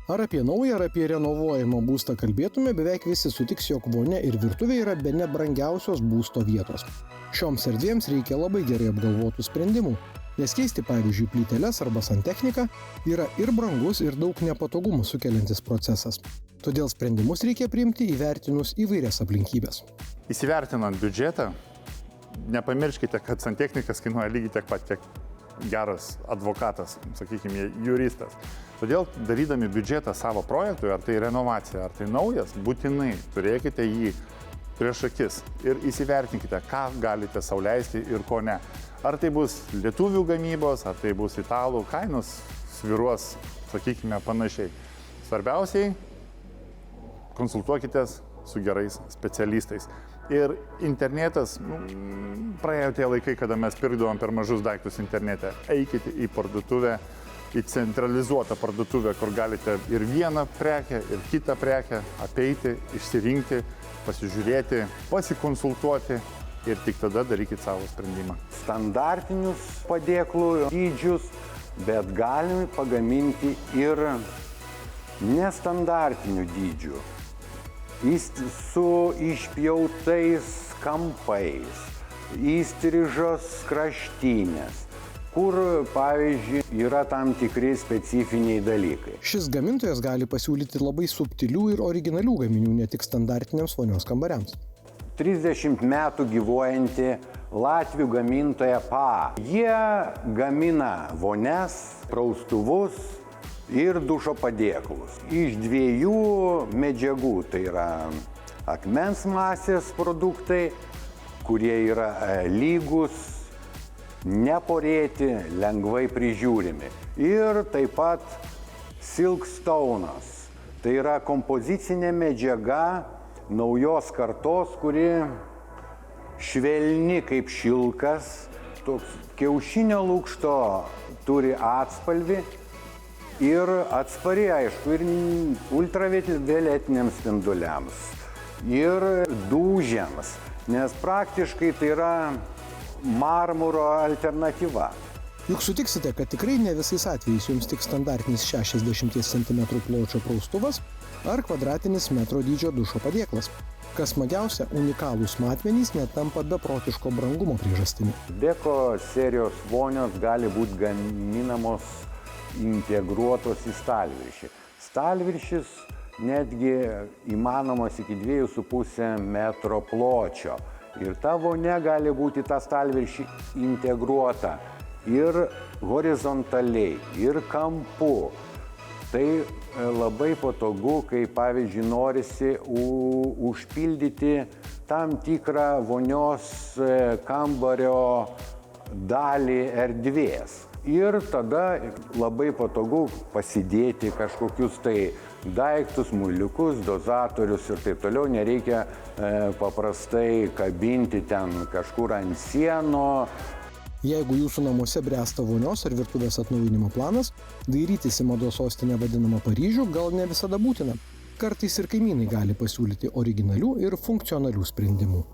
Ar apie naują, ar apie renovuojamą būstą kalbėtume, beveik visi sutiks, jog vonia ir virtuvė yra bene brangiausios būsto vietos. Šioms erdvėms reikia labai gerai apgalvotų sprendimų, nes keisti, pavyzdžiui, plyteles arba santechniką yra ir brangus, ir daug nepatogumų sukeliantis procesas. Todėl sprendimus reikia priimti įvertinus įvairias aplinkybės. Įsivertinant biudžetą, nepamirškite, kad santechnikas kainuoja lygiai tiek pat, kiek geras advokatas, sakykime, juristas. Todėl, darydami biudžetą savo projektui, ar tai renovacija, ar tai naujas, būtinai turėkite jį prieš akis ir įsivertinkite, ką galite sau leisti ir ko ne. Ar tai bus lietuvių gamybos, ar tai bus italų, kainos svyruos, sakykime, panašiai. Svarbiausiai, konsultuokitės su gerais specialistais. Ir internetas, praėjo tie laikai, kada mes pirkdavom per mažus daiktus internete. Eikite į parduotuvę, į centralizuotą parduotuvę, kur galite ir vieną prekę, ir kitą prekę apeiti, išsirinkti, pasižiūrėti, pasikonsultuoti ir tik tada darykit savo sprendimą. Standartinius padėklų dydžius, bet galime pagaminti ir nestandartinių dydžių. Su išpjautais kampais, įstrižos kraštinės, kur, pavyzdžiui, yra tam tikri specifiniai dalykai. Šis gamintojas gali pasiūlyti labai subtilių ir originalių gaminių ne tik standartiniams vonios kambariams. 30 metų gyvuojanti Latvių gamintoja PA. Jie gamina vonias, praustuvus ir dušo padėklus. Iš dviejų medžiagų, tai yra akmens masės produktai, kurie yra lygus, neporėti, lengvai prižiūrimi. Ir taip pat silkstonas. Tai yra kompozicinė medžiaga naujos kartos, kuri švelni kaip šilkas, toks kiaušinio lukšto turi atspalvį ir atspari, aišku, ir ultravioletiniams spinduliams, ir dūžiams, nes praktiškai tai yra marmuro alternatyva. Juk sutiksite, kad tikrai ne visais atvejais jums tik standartinis 60 cm pločio praustuvas ar kvadratinis metro dydžio dušo padėklas. Kas smagiausia, unikalūs matmenys netampa beprotiško brangumo priežastimi. Deko serijos vonios gali būti gaminamos integruotos į stalviršį. Stalviršis netgi įmanomas iki 2,5 metro pločio. Ir ta vonia gali būti tą stalviršį integruota ir horizontaliai, ir kampu. Tai labai patogu, kai, pavyzdžiui, norisi užpildyti tam tikrą vonios kambario dalį erdvės. Ir tada labai patogu pasidėti kažkokius tai daiktus, muiliukus, dozatorius ir taip toliau. Nereikia paprastai kabinti ten kažkur ant sieno. Jeigu jūsų namuose bręsta vonios ar virtuvės atnaujinimo planas, dairytis į mados sostinę vadinamą Paryžių gal ne visada būtina. Kartais ir kaimynai gali pasiūlyti originalių ir funkcionalių sprendimų.